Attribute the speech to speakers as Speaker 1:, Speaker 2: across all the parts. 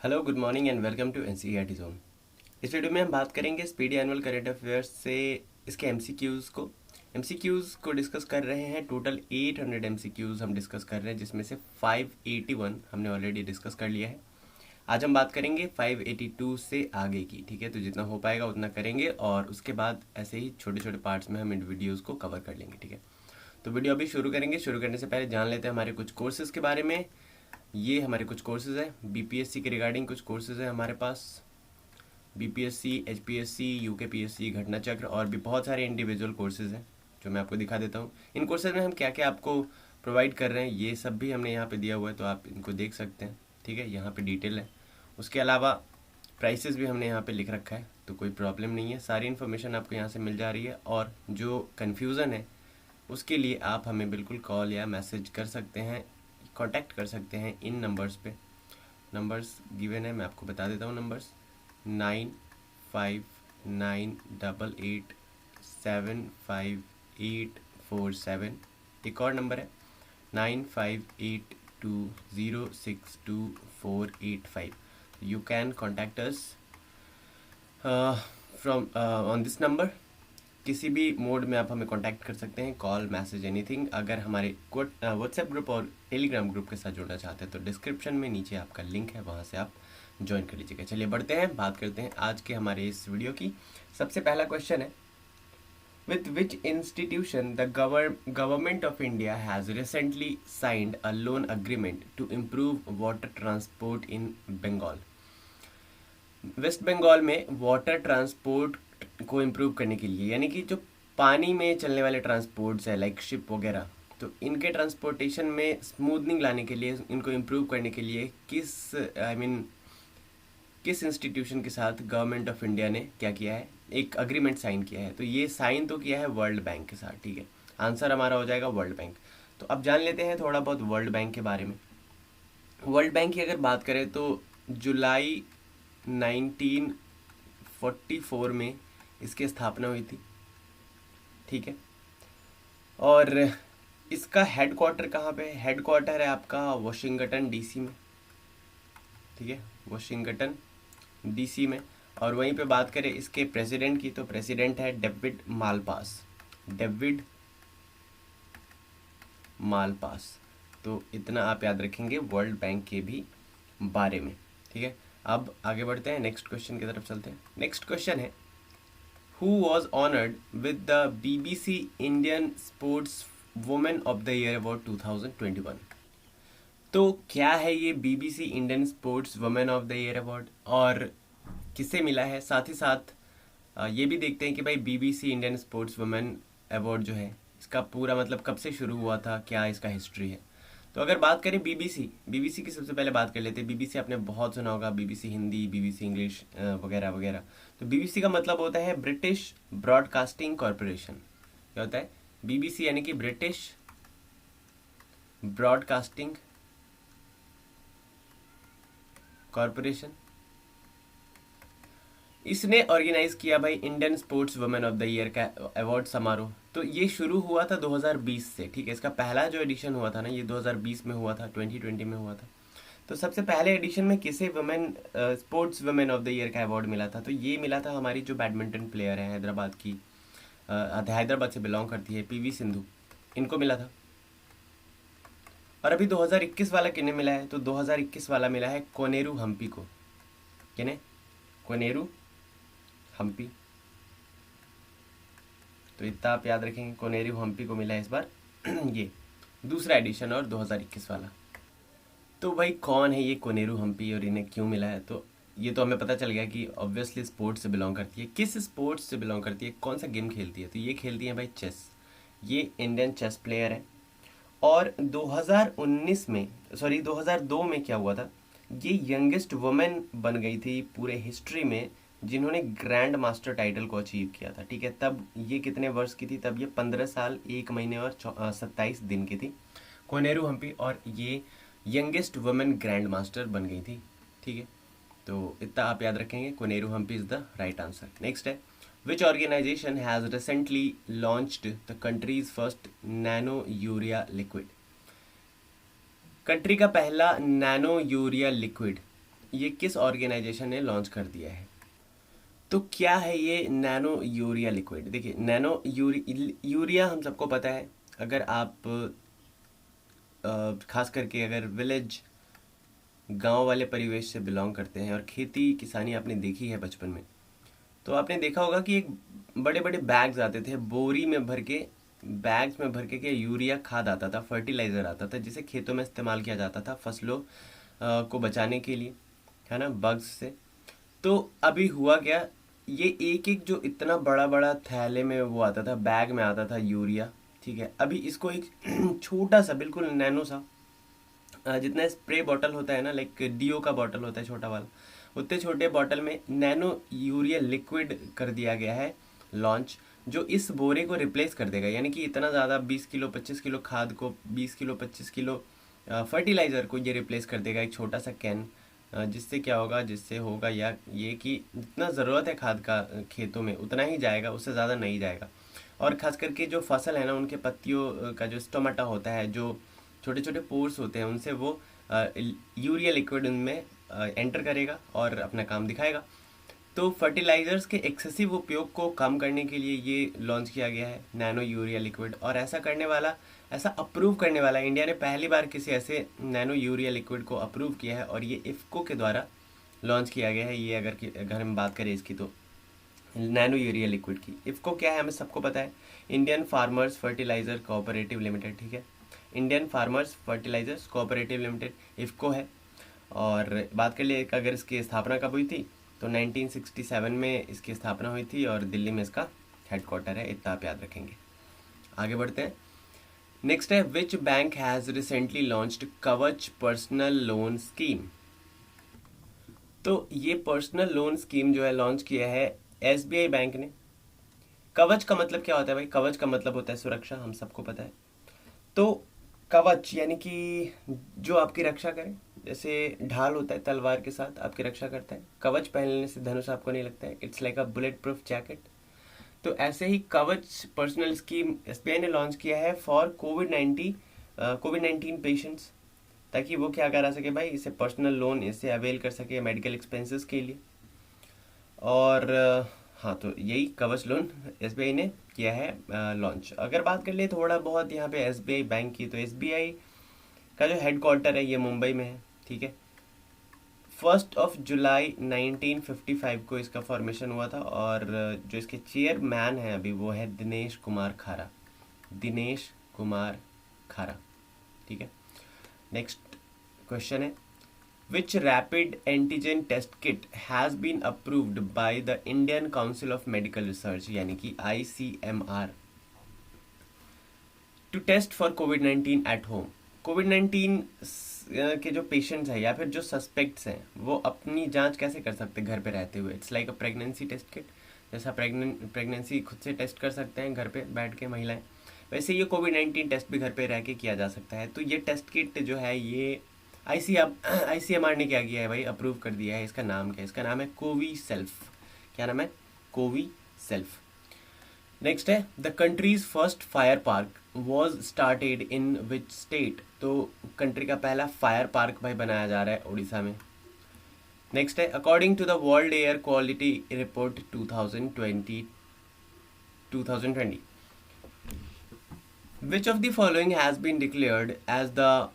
Speaker 1: Hello, good morning and welcome to NCERT zone. इस video में हम बात करेंगे स्पीडी एनुअल करंट अफेयर्स से इसके एमसीक्यूज़ को डिस्कस कर रहे हैं। टोटल 800 एमसीक्यूज़ हम डिस्कस कर रहे हैं, जिसमें से 581 हमने ऑलरेडी डिस्कस कर लिया है। आज हम बात करेंगे 582 से आगे की। ठीक है, तो जितना हो पाएगा उतना करेंगे और उसके बाद ऐसे ही छोटे छोटे पार्ट्स में हम इन वीडियोज़ को कवर कर लेंगे। ठीक है, तो वीडियो अभी शुरू करेंगे। शुरू करने से पहले जान लेते हैं हमारे कुछ कोर्सेज़ के बारे में। ये हमारे कुछ कोर्सेज़ हैं बीपीएससी के रिगार्डिंग। कुछ कोर्सेज़ हैं हमारे पास बीपीएससी, एचपीएससी, यूकेपीएससी, घटना चक्र और भी बहुत सारे इंडिविजुअल कोर्सेज़ हैं जो मैं आपको दिखा देता हूँ। इन कोर्सेज़ में हम क्या क्या आपको प्रोवाइड कर रहे हैं ये सब भी हमने यहाँ पे दिया हुआ है, तो आप इनको देख सकते हैं। ठीक है, यहाँ पे डिटेल है। उसके अलावा प्राइसेस भी हमने यहाँ पे लिख रखा है, तो कोई प्रॉब्लम नहीं है। सारी इन्फॉर्मेशन आपको यहाँ से मिल जा रही है और जो कन्फ्यूज़न है उसके लिए आप हमें बिल्कुल कॉल या मैसेज कर सकते हैं, कांटेक्ट कर सकते हैं इन नंबर्स पे। नंबर्स गिवन है, मैं आपको बता देता हूँ। नंबर्स 9598775847। एक और नंबर है 9582062485। You can contact us from on this number. किसी भी मोड में आप हमें कांटेक्ट कर सकते हैं, कॉल, मैसेज, एनीथिंग। अगर हमारे व्हाट्सएप ग्रुप और टेलीग्राम ग्रुप के साथ जुड़ना चाहते हैं तो डिस्क्रिप्शन में नीचे आपका लिंक है, वहाँ से आप ज्वाइन कर लीजिएगा। चलिए बढ़ते हैं, बात करते हैं आज के हमारे इस वीडियो की। सबसे पहला क्वेश्चन है, with which institution the government of India has recently signed a loan agreement to improve water transport in Bengal. West Bengal में वाटर ट्रांसपोर्ट को इम्प्रूव करने के लिए, यानी कि जो पानी में चलने वाले ट्रांसपोर्ट्स है लाइक शिप वगैरह, तो इनके ट्रांसपोर्टेशन में स्मूथनिंग लाने के लिए, इनको इम्प्रूव करने के लिए किस इंस्टीट्यूशन के साथ गवर्नमेंट ऑफ इंडिया ने क्या किया है, एक अग्रीमेंट साइन किया है। तो ये साइन तो किया है वर्ल्ड बैंक के साथ। ठीक है, आंसर हमारा हो जाएगा वर्ल्ड बैंक। तो अब जान लेते हैं थोड़ा बहुत वर्ल्ड बैंक के बारे में। वर्ल्ड बैंक की अगर बात करें तो जुलाई 1944 में इसकी स्थापना हुई थी। ठीक है, और इसका हेडक्वार्टर कहाँ पे है? हेडक्वार्टर है आपका वाशिंगटन डीसी में। ठीक है, वाशिंगटन डीसी में। और वहीं पे बात करें इसके प्रेसिडेंट की, तो प्रेसिडेंट है डेविड मालपास। David Malpass. तो इतना आप याद रखेंगे वर्ल्ड बैंक के भी बारे में। ठीक है, अब आगे बढ़ते हैं, नेक्स्ट क्वेश्चन की तरफ चलते हैं। नेक्स्ट क्वेश्चन है, who was honored with the BBC Indian Sports Woman of the Year Award 2021। तो क्या है ये BBC Indian sports women of the year award और किसे मिला है? साथ ही साथ ये भी देखते हैं कि भाई BBC Indian sports women award जो है इसका पूरा मतलब कब से शुरू हुआ था, क्या इसका हिस्ट्री है। तो अगर बात करें बीबीसी की सबसे पहले बात कर लेते हैं। बीबीसी आपने बहुत सुना होगा, बीबीसी हिंदी, बीबीसी इंग्लिश वगैरह वगैरह। तो बीबीसी का मतलब होता है ब्रिटिश ब्रॉडकास्टिंग कॉरपोरेशन। क्या होता है? बीबीसी यानी कि ब्रिटिश ब्रॉडकास्टिंग कॉरपोरेशन। इसने ऑर्गेनाइज किया भाई Indian sports women of the year का अवार्ड समारोह। तो ये शुरू हुआ था 2020 से। ठीक है, इसका पहला जो एडिशन हुआ था ना, ये 2020 में हुआ था, 2020 में हुआ था। तो सबसे पहले एडिशन में किसे women sports women of the year का अवार्ड मिला था? तो ये मिला था हमारी जो बैडमिंटन प्लेयर है हैदराबाद की, हैदराबाद से बिलोंग करती है, पीवी सिंधु, इनको मिला था। और अभी 2021 वाला किन्हें मिला है? तो 2021 वाला मिला है कोनेरू हम्पी को। किन्हें? कोनेरू हम्पी। तो इतना आप याद रखेंगे, कोनेरू हम्पी को मिला है इस बार ये दूसरा एडिशन और 2021 वाला। तो भाई कौन है ये कोनेरू हम्पी और इन्हें क्यों मिला है? तो ये तो हमें पता चल गया कि ऑब्वियसली स्पोर्ट्स से बिलोंग करती है। किस स्पोर्ट्स से बिलोंग करती है, कौन सा गेम खेलती है? तो ये खेलती है भाई चेस। ये इंडियन चेस प्लेयर है। और 2002 में क्या हुआ था, ये यंगेस्ट वुमेन बन गई थी पूरे हिस्ट्री में जिन्होंने ग्रैंड मास्टर टाइटल को अचीव किया था। ठीक है, तब ये कितने वर्ष की थी? तब ये 15 साल 1 महीने और 27 दिन की थी, कोनेरू हम्पी, और ये यंगेस्ट वुमेन ग्रैंड मास्टर बन गई थी। ठीक है, तो इतना आप याद रखेंगे, Koneru Humpy is the right answer. Next है, which organization has recently launched the country's first nano urea liquid। Country का पहला नैनो यूरिया लिक्विड ये किस ऑर्गेनाइजेशन ने लॉन्च कर दिया है। तो क्या है ये नैनो यूरिया लिक्विड। देखिए नैनो यूरिया हम सबको पता है। अगर आप खास करके अगर विलेज गांव वाले परिवेश से बिलोंग करते हैं और खेती किसानी आपने देखी है बचपन में, तो आपने देखा होगा कि एक बड़े बड़े बैग्स आते थे, बोरी में भर के, बैग्स में भर के यूरिया खाद आता था, फर्टिलाइजर आता था, जिसे खेतों में इस्तेमाल किया जाता था फसलों को बचाने के लिए, है ना, बग्स से। तो अभी हुआ क्या, ये एक एक जो इतना बड़ा बड़ा थैले में वो आता था, बैग में आता था यूरिया, ठीक है, अभी इसको एक छोटा सा बिल्कुल नैनो सा जितना स्प्रे बॉटल होता है ना, लाइक डीओ का बॉटल होता है छोटा वाला, उतने छोटे बॉटल में नैनो यूरिया लिक्विड कर दिया गया है लॉन्च, जो इस बोरे को रिप्लेस कर देगा। यानी कि इतना ज़्यादा 20 किलो 25 किलो खाद को, 20 किलो 25 किलो फर्टिलाइज़र को ये रिप्लेस कर देगा एक छोटा सा कैन। जिससे क्या होगा, जिससे होगा या ये कि जितना ज़रूरत है खाद का खेतों में उतना ही जाएगा, उससे ज़्यादा नहीं जाएगा। और ख़ास करके जो फसल है ना, उनके पत्तियों का जो स्टोमेटा होता है, जो छोटे छोटे पोर्स होते हैं, उनसे वो यूरिया लिक्विड उनमें एंटर करेगा और अपना काम दिखाएगा। तो फर्टिलाइजर्स के एक्सेसिव उपयोग को कम करने के लिए ये लॉन्च किया गया है नैनो यूरिया लिक्विड। और ऐसा अप्रूव करने वाला इंडिया ने पहली बार किसी ऐसे नैनो यूरिया लिक्विड को अप्रूव किया है, और ये इफ्को के द्वारा लॉन्च किया गया है। ये अगर हम बात करें इसकी, तो नैनो यूरिया लिक्विड की, इफ्को क्या है हमें सबको पता है, Indian farmers fertilizer cooperative limited, ठीक है, Indian farmers fertilizers cooperative limited IFFCO है। और बात कर लिए अगर इसकी स्थापना कब हुई थी, तो 1967 में इसकी स्थापना हुई थी और दिल्ली में इसका हेडक्वार्टर है, इतना आप याद रखेंगे। आगे बढ़ते हैं। नेक्स्ट है, which bank has recently launched कवच पर्सनल लोन स्कीम। तो ये पर्सनल लोन स्कीम जो है लॉन्च किया है एसबीआई बैंक ने। कवच का मतलब क्या होता है भाई, कवच का मतलब होता है सुरक्षा, हम सबको पता है। तो कवच यानी कि जो आपकी रक्षा करे, जैसे ढाल होता है तलवार के साथ आपकी रक्षा करता है, कवच पहनने से धनुष आपको नहीं लगता है, it's like a bullet proof jacket. तो ऐसे ही कवच पर्सनल स्कीम एसबीआई ने लॉन्च किया है फॉर कोविड-19 पेशेंट्स, ताकि वो क्या करा सके भाई, इसे पर्सनल लोन इससे अवेल कर सके मेडिकल एक्सपेंसेस के लिए। और हाँ, तो यही कवच लोन एसबीआई ने किया है लॉन्च। अगर बात कर ले थोड़ा बहुत यहाँ पे एसबीआई बैंक की, तो एसबीआई का जो हेडक्वार्टर है ये मुंबई में है, ठीक है। 1 जुलाई 1955 को इसका फॉर्मेशन हुआ था, और जो इसके चेयरमैन हैं अभी वो है दिनेश कुमार खारा, ठीक है। नेक्स्ट क्वेश्चन है, which rapid antigen test kit has been approved by the Indian Council of Medical Research यानी कि ICMR to test for COVID-19 at home। कोविड-19 के जो पेशेंट्स हैं या फिर जो सस्पेक्ट्स हैं वो अपनी जांच कैसे कर सकते हैं घर पे रहते हुए। It's like a pregnancy test kit, जैसा प्रेगनेंसी खुद से टेस्ट कर सकते हैं घर पे बैठ के महिलाएं, वैसे ये कोविड-19 टेस्ट भी घर पे रह के किया जा सकता है। तो ये टेस्ट किट जो है ये आईसीएमआर ने क्या किया है भाई, अप्रूव कर दिया है। इसका नाम क्या है, इसका नाम है कोविसेल्फ। क्या नाम है, कोविसेल्फ। नेक्स्ट है, the country's first fire park was started in which state. तो कंट्री का पहला फायर पार्क भाई बनाया जा रहा है उड़ीसा में। नेक्स्ट है, according to the world air quality report 2020 which of the following has been declared as the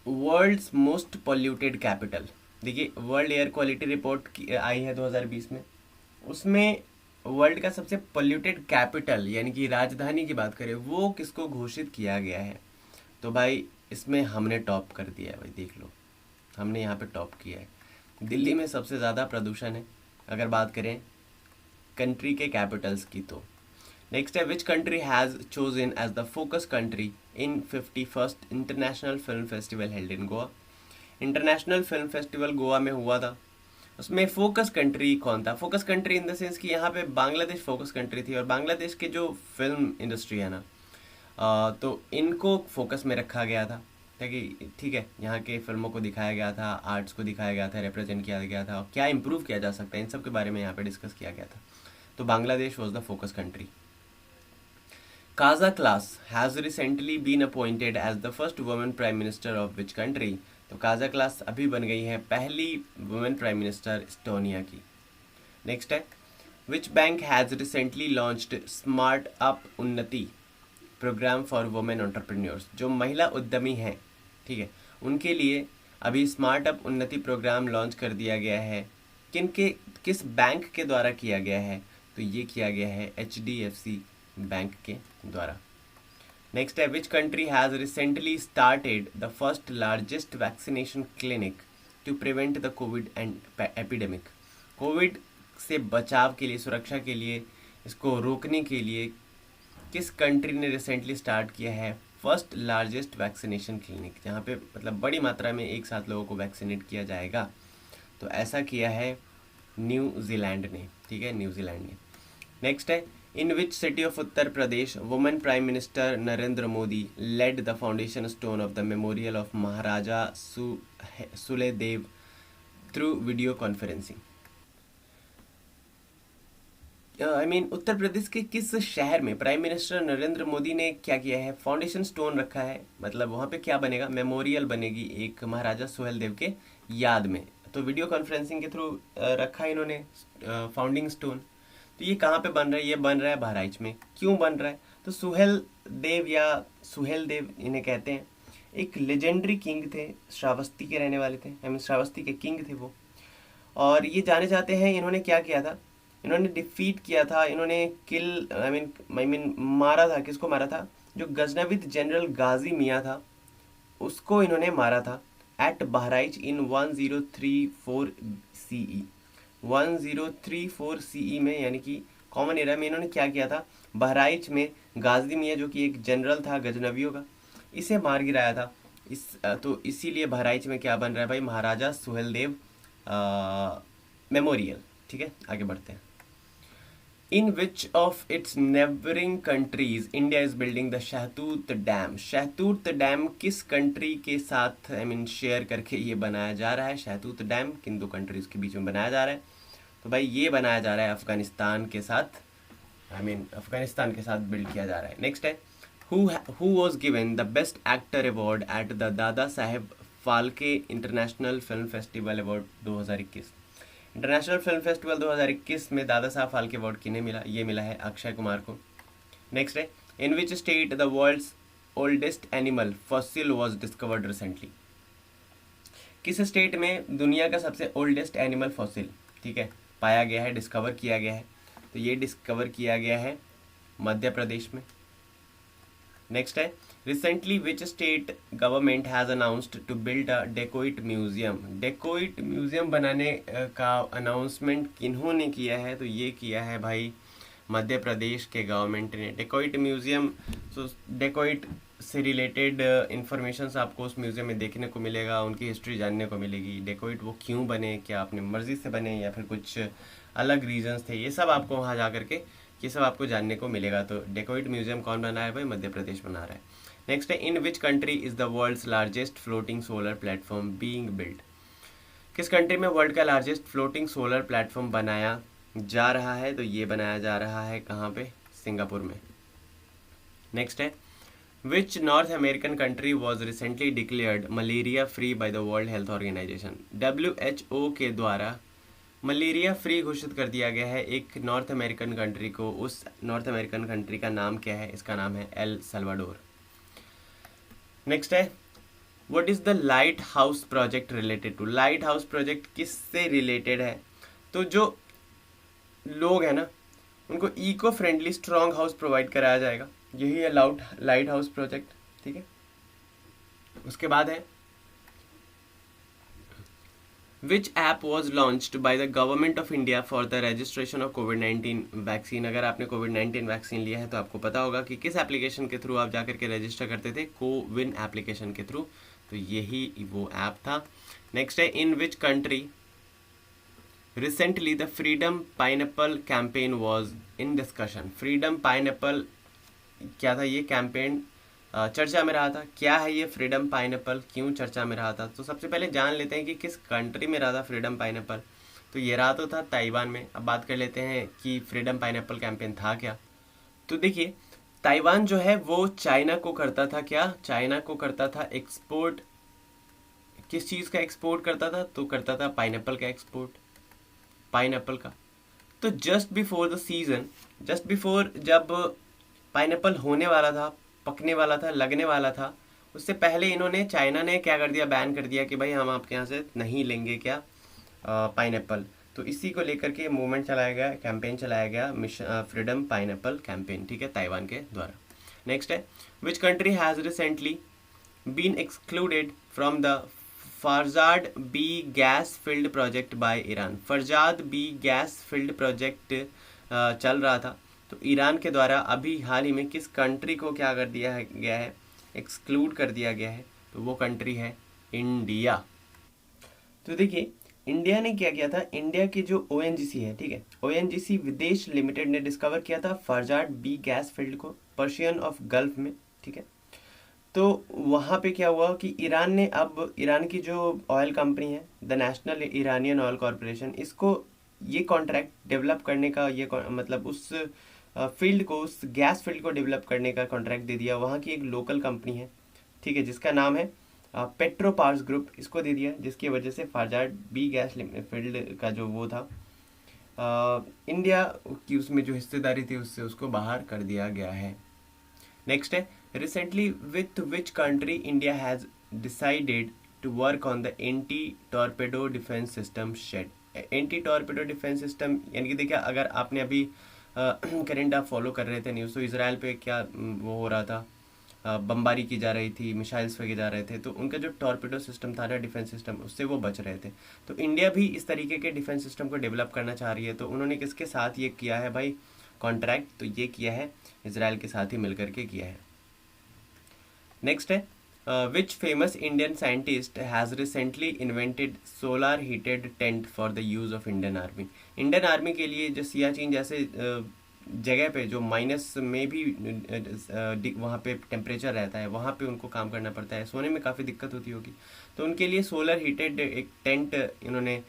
Speaker 1: world's most polluted capital. देखिए वर्ल्ड एयर क्वालिटी रिपोर्ट आई है 2020 में, उसमें वर्ल्ड का सबसे पॉल्यूटेड कैपिटल यानी कि राजधानी की बात करें, वो किसको घोषित किया गया है। तो भाई इसमें हमने टॉप कर दिया है भाई, देख लो हमने यहाँ पे टॉप किया है। दिल्ली में सबसे ज़्यादा प्रदूषण है अगर बात करें कंट्री के कैपिटल्स की। तो नेक्स्ट है, which country has chosen as the focus country in 51st international film festival held in Goa. International film festival Goa में हुआ था, उसमें फोकस कंट्री कौन था। Focus country in the sense कि यहाँ पे बांग्लादेश फोकस कंट्री थी, और बांग्लादेश के जो फिल्म इंडस्ट्री है ना, तो इनको फोकस में रखा गया था ताकि ठीक है यहाँ के फिल्मों को दिखाया गया था, आर्ट्स को दिखाया गया था, रिप्रेजेंट किया गया था, और क्या इम्प्रूव किया जा सकता है इन सब के बारे में यहाँ पे डिस्कस किया गया था। तो Bangladesh was the focus country. Kaza Klas has recently been appointed as the first woman prime minister of which country। तो काजा क्लास अभी बन गई है पहली वुमेन प्राइम मिनिस्टर एस्टोनिया की। नेक्स्ट है, which bank has recently launched smart up उन्नति programme for women entrepreneurs. जो महिला उद्यमी हैं, ठीक है, उनके लिए अभी स्मार्ट अप उन्नति प्रोग्राम लॉन्च कर दिया गया है। किस बैंक के द्वारा किया गया है? तो ये किया गया है HDFC बैंक के द्वारा। नेक्स्ट है, which country has recently started the first largest vaccination clinic to prevent the Covid and epidemic. Covid से बचाव के लिए, सुरक्षा के लिए, इसको रोकने के लिए किस कंट्री ने रिसेंटली स्टार्ट किया है फर्स्ट लार्जेस्ट वैक्सीनेशन क्लिनिक, जहाँ पे मतलब बड़ी मात्रा में एक साथ लोगों को वैक्सीनेट किया जाएगा? तो ऐसा किया है न्यूजीलैंड ने, ठीक है, न्यूजीलैंड ने। नेक्स्ट है, in which city of Uttar Pradesh women prime minister Narendra Modi laid the foundation stone of the memorial of Maharaja Suheldev through video conferencing. Uttar Pradesh के किस शहर में प्राइम मिनिस्टर नरेंद्र मोदी ने क्या किया है? फाउंडेशन स्टोन रखा है, मतलब वहाँ पे क्या बनेगा? मेमोरियल बनेगी एक महाराजा सुहेलदेव के याद में। तो वीडियो कॉन्फ्रेंसिंग के थ्रू रखा है इन्होंने फाउंडिंग स्टोन। तो ये कहाँ पे बन रहा है? ये बन रहा है बहराइच में। क्यों बन रहा है? तो सुहेलदेव या सुहेलदेव इन्हें कहते हैं, एक लेजेंडरी किंग थे, श्रावस्ती के रहने वाले थे, श्रावस्ती के किंग थे वो। और ये जाने जाते हैं, इन्होंने क्या किया था? इन्होंने डिफीट किया था, इन्होंने मारा था। किसको मारा था? जो गजनविद जनरल गाजी मियाँ था, उसको इन्होंने मारा था एट बहराइच इन 1034 CE। 1034 CE में, यानी कि कॉमन एरा में इन्होंने क्या किया था? बहराइच में गाजी मियाँ, जो कि एक जनरल था गजनवियों का, इसे मार गिराया था। तो इसीलिए बहराइच में क्या बन रहा है भाई? महाराजा सुहेलदेव मेमोरियल। ठीक है, आगे बढ़ते हैं। In which of its neighboring countries India is building the शहतूत डैम? शहतूत डैम किस कंट्री के साथ शेयर करके ये बनाया जा रहा है? शहतूत डैम किन दो कंट्रीज के बीच में बनाया जा रहा है? तो भाई ये बनाया जा रहा है अफगानिस्तान के साथ, अफगानिस्तान के साथ बिल्ड किया जा रहा है। नेक्स्ट है, who was given the best actor award at the Dada Saheb Phalke international film festival award 2021। International film festival 2021 में दादा साहब फाल्के अवार्ड किन्हें मिला? ये मिला है अक्षय कुमार को। नेक्स्ट है, in which state the world's oldest animal fossil was discovered recently. किस स्टेट में दुनिया का सबसे ओल्डेस्ट एनिमल फॉसिल, ठीक है, पाया गया है, डिस्कवर किया गया है? तो ये डिस्कवर किया गया है मध्य प्रदेश में। नेक्स्ट है, recently which state government has announced to build a dacoit museum. Dacoit museum बनाने का अनाउंसमेंट किन्होंने किया है? तो ये किया है भाई मध्य प्रदेश के गवर्नमेंट ने। डेकोइट म्यूजियम, तो डेकोइट से रिलेटेड इंफॉर्मेशन आपको उस म्यूजियम में देखने को मिलेगा, उनकी हिस्ट्री जानने को मिलेगी। डेकोइट वो क्यों बने, क्या अपनी मर्जी से बने या फिर कुछ अलग रीजंस थे, ये सब आपको वहाँ जा करके ये सब आपको जानने को मिलेगा। तो डेकोइट म्यूजियम कौन बना है भाई? मध्य प्रदेश बना रहा है। नेक्स्ट है, in which country is the world's largest floating solar platform being build. किस कंट्री में वर्ल्ड का लार्जेस्ट फ्लोटिंग सोलर प्लेटफॉर्म बनाया जा रहा है? तो ये बनाया जा रहा है कहाँ पे? सिंगापुर में। नेक्स्ट है, which North American country was recently declared malaria free by the World Health Organization. WHO के द्वारा मलेरिया फ्री घोषित कर दिया गया है एक नॉर्थ अमेरिकन कंट्री को। उस नॉर्थ अमेरिकन कंट्री का नाम क्या है? इसका नाम है एल सल्वाडोर। नेक्स्ट है, what is the light house project related to. Light house project किससे रिलेटेड है? तो जो लोग हैं ना, उनको eco friendly strong house provide कराया जाएगा, यही है लाइट हाउस प्रोजेक्ट। ठीक है, उसके बाद है, Which app was launched by the government of India for the registration of COVID-19 vaccine. अगर आपने COVID-19 वैक्सीन लिया है तो आपको पता होगा कि किस एप्लीकेशन के थ्रू आप जाकर के रजिस्टर करते थे? कोविन एप्लीकेशन के थ्रू। तो यही वो ऐप था। नेक्स्ट है, in which country recently the freedom pineapple campaign was in discussion. Freedom pineapple क्या था? ये कैंपेन चर्चा में रहा था। क्या है ये फ्रीडम पाइनएप्पल, क्यों चर्चा में रहा था? तो सबसे पहले जान लेते हैं कि किस कंट्री में रहा था फ्रीडम पाइनएप्पल। तो ये रहा तो था ताइवान में। अब बात कर लेते हैं कि फ्रीडम पाइनएप्पल कैंपेन था क्या। तो देखिए, ताइवान जो है वो चाइना को करता था क्या? चाइना को करता था एक्सपोर्ट किस चीज़ का एक्सपोर्ट करता था? तो करता था पाइनएप्पल का एक्सपोर्ट, पाइनएप्पल का। तो just before the season, just before जब पाइनएप्पल होने वाला था, पकने वाला था, लगने वाला था, उससे पहले इन्होंने, चाइना ने क्या कर दिया, बैन कर दिया कि भाई हम आपके यहाँ से नहीं लेंगे क्या पाइनएप्पल। तो इसी को लेकर के मूवमेंट चलाया गया, कैंपेन चलाया गया, मिशन फ्रीडम पाइनएप्पल कैंपेन, ठीक है, ताइवान के द्वारा। नेक्स्ट है, which country has recently been excluded from the Farzad B gas field project by Iran. Farzad B gas field project चल रहा था, तो ईरान के द्वारा अभी हाल ही में किस कंट्री को क्या कर दिया गया है, एक्सक्लूड कर दिया गया है? तो वो कंट्री है इंडिया। तो देखिए, इंडिया ने क्या किया था, इंडिया की जो ONGC है, ठीक है, ONGC विदेश लिमिटेड ने डिस्कवर किया था फरजाद बी गैस फील्ड को पर्शियन ऑफ गल्फ में, ठीक है। तो वहाँ पे क्या हुआ कि ईरान ने, अब ईरान की जो ऑयल कंपनी है the national Iranian oil corporation, इसको ये कॉन्ट्रैक्ट डेवलप करने का, ये मतलब उस फील्ड को, उस गैस फील्ड को डेवलप करने का कॉन्ट्रैक्ट दे दिया वहाँ की एक लोकल कंपनी है, ठीक है, जिसका नाम है पेट्रोपार्स ग्रुप, इसको दे दिया, जिसकी वजह से फरजाद बी गैस फील्ड का जो वो था इंडिया की उसमें जो हिस्सेदारी थी उससे उसको बाहर कर दिया गया है। नेक्स्ट है, recently with which country India has decided to work on the anti torpedo defence system शेड। एंटी टॉर्पेडो डिफेंस सिस्टम यानी कि देखिए, अगर आपने अभी करंट आप फॉलो कर रहे थे न्यूज़, तो इसराइल पे क्या वो हो रहा था, बमबारी की जा रही थी, मिसाइल्स फेंके जा रहे थे, तो उनका जो टॉर्पेडो सिस्टम था ना, डिफेंस सिस्टम, उससे वो बच रहे थे। तो इंडिया भी इस तरीके के डिफेंस सिस्टम को डेवलप करना चाह रही है, तो उन्होंने किसके साथ ये किया है भाई कॉन्ट्रैक्ट? तो ये किया है इसराइल के साथ ही मिलकर के किया है। नेक्स्ट है, which famous Indian scientist has recently invented solar heated tent for the use of Indian army. Indian army के लिए जो सियाचिन जैसे जगह पे जो माइनस में भी वहाँ पे टेम्परेचर रहता है, वहाँ पे उनको काम करना पड़ता है, सोने में काफ़ी दिक्कत होती होगी, तो उनके लिए सोलर हीटेड एक टेंट इन्होंने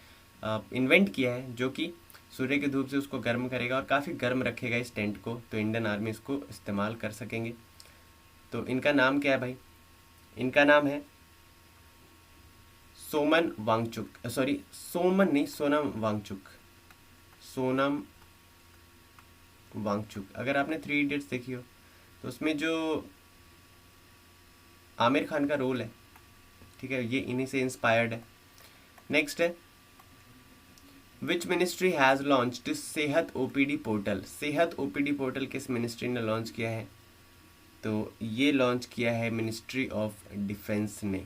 Speaker 1: इन्वेंट किया है, जो कि सूर्य की धूप से उसको गर्म करेगा और काफ़ी गर्म रखेगा इस टेंट को, तो इंडियन आर्मी इसको इस्तेमाल कर सकेंगे। तो इनका नाम क्या है भाई? इनका नाम है सोमन वांगचुक, सॉरी सोमन नहीं, सोनम वांगचुक, सोनम वांगचुक। अगर आपने 3 इडियट्स देखी हो तो उसमें जो आमिर खान का रोल है, ठीक है, ये इन्हीं से इंस्पायर्ड है। नेक्स्ट है, which ministry has launched Sehat OPD portal. Sehat OPD portal किस मिनिस्ट्री ने लॉन्च किया है? तो ये लॉन्च किया है मिनिस्ट्री ऑफ डिफेंस ने।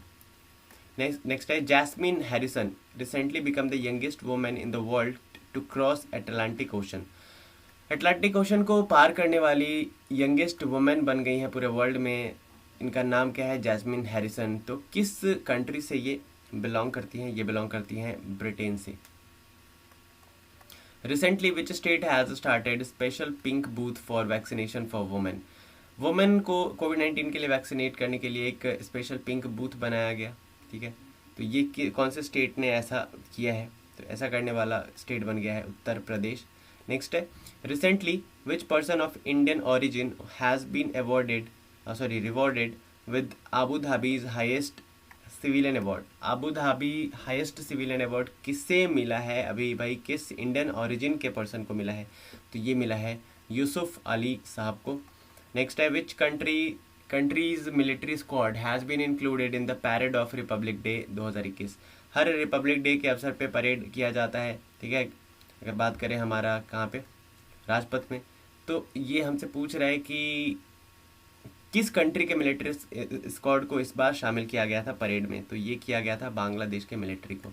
Speaker 1: नेक्स्ट है, Jasmine Harrison recently become the youngest women in the world to cross Atlantic Ocean. Atlantic Ocean को पार करने वाली यंगेस्ट वुमेन बन गई हैं पूरे वर्ल्ड में। इनका नाम क्या है? Jasmine Harrison. तो किस कंट्री से ये बिलोंग करती हैं? ये बिलोंग करती हैं ब्रिटेन से। Recently which state has started special pink booth for vaccination for women. Women को कोविड-19 के लिए वैक्सीनेट करने के लिए एक स्पेशल पिंक बूथ बनाया गया, ठीक है। तो ये कौन से स्टेट ने ऐसा किया है? तो ऐसा करने वाला स्टेट बन गया है उत्तर प्रदेश। नेक्स्ट है, recently which person of Indian origin has been rewarded with Abu Dhabi's highest civilian award. Abu Dhabi highest civilian award किससे मिला है अभी भाई? किस इंडियन ऑरिजिन के पर्सन को मिला है? तो ये मिला है यूसुफ अली साहब को। नेक्स्ट है, which country's military squad has been included in the parade of Republic Day 2021। हर रिपब्लिक डे के अवसर पे परेड किया जाता है, ठीक है। अगर बात करें हमारा कहाँ पे, राजपथ में, तो ये हमसे पूछ रहा है कि किस कंट्री के मिलिट्री स्क्वाड को इस बार शामिल किया गया था परेड में? तो ये किया गया था बांग्लादेश के मिलिट्री को।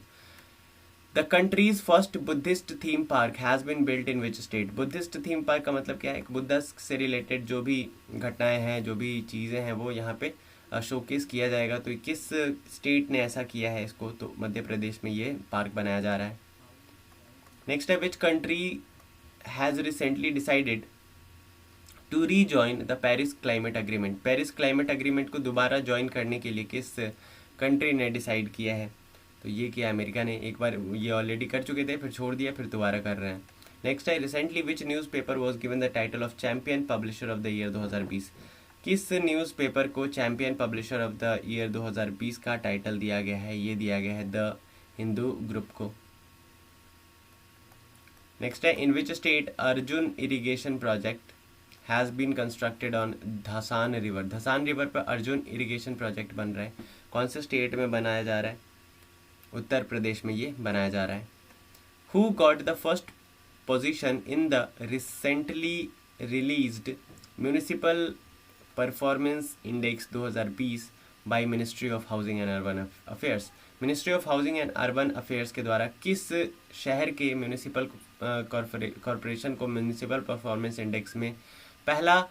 Speaker 1: The country's first Buddhist theme park has been built in which state. Buddhist theme park का मतलब क्या है? बुद्धा से रिलेटेड जो भी घटनाएं हैं, जो भी चीज़ें हैं, वो यहाँ पे शोकेस किया जाएगा। तो किस स्टेट ने ऐसा किया है इसको? तो मध्य प्रदेश में ये पार्क बनाया जा रहा है। नेक्स्ट है, which country has recently decided to rejoin the Paris climate agreement. Paris climate agreement को दोबारा ज्वाइन करने के लिए किस कंट्री ने डिसाइड किया है? तो ये किया अमेरिका ने। एक बार ये ऑलरेडी कर चुके थे, फिर छोड़ दिया, फिर दोबारा कर रहे हैं। नेक्स्ट है, recently which newspaper was given the title of champion publisher of the year 2020। किस न्यूज़पेपर को champion publisher of the year 2020 का टाइटल दिया गया है? ये दिया गया है द हिंदू ग्रुप को। नेक्स्ट है, in which state Arjun irrigation project has been constructed on Dhasan river? Dhasan river पर अर्जुन इरिगेशन प्रोजेक्ट बन रहा है, कौन से स्टेट में बनाया जा रहा है? उत्तर प्रदेश में ये बनाया जा रहा है। Who got the first position in the recently released municipal performance index 2020 by ministry of housing and urban affairs? Ministry of housing and urban affairs के द्वारा किस शहर के म्यूनिसिपल कॉरपोरेशन को म्यूनिसिपल परफॉर्मेंस इंडेक्स में पहला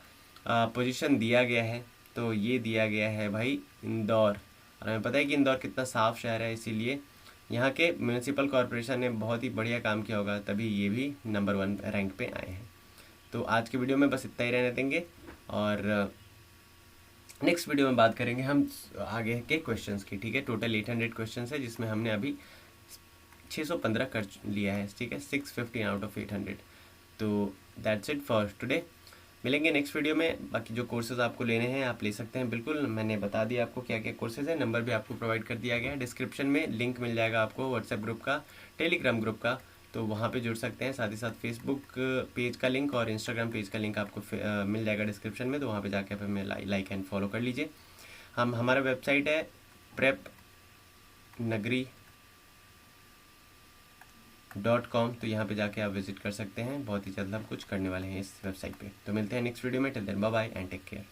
Speaker 1: पोजीशन दिया गया है? तो ये दिया गया है भाई इंदौर। और हमें पता है कि इंदौर कितना साफ शहर है, इसीलिए यहाँ के म्यूनिसिपल कॉरपोरेशन ने बहुत ही बढ़िया काम किया होगा, तभी ये भी नंबर 1 रैंक पे आए हैं। तो आज की वीडियो में बस इतना ही रहने देंगे, और नेक्स्ट वीडियो में बात करेंगे हम आगे के क्वेश्चंस की। ठीक है, टोटल 800 क्वेश्चंस है, जिसमें हमने अभी 615 कर लिया है। ठीक है, 615 आउट ऑफ 800। तो दैट्स इट फॉर टुडे। मिलेंगे नेक्स्ट वीडियो में। बाकी जो कोर्सेज आपको लेने हैं आप ले सकते हैं, बिल्कुल मैंने बता दिया आपको क्या क्या कोर्सेज है, नंबर भी आपको प्रोवाइड कर दिया गया है। डिस्क्रिप्शन में लिंक मिल जाएगा आपको व्हाट्सएप ग्रुप का, टेलीग्राम ग्रुप का, तो वहाँ पे जुड़ सकते हैं। साथ ही साथ फेसबुक पेज का लिंक और इंस्टाग्राम पेज का लिंक आपको मिल जाएगा डिस्क्रिप्शन में, तो वहाँ पे जाके आप हमें लाइक एंड फॉलो कर लीजिए। हमारा वेबसाइट है prepnagri.com, तो यहाँ पे जाके आप विजिट कर सकते हैं। बहुत ही जल्द हम कुछ करने वाले हैं इस वेबसाइट पे। तो मिलते हैं नेक्स्ट वीडियो में। Till then bye bye and take care.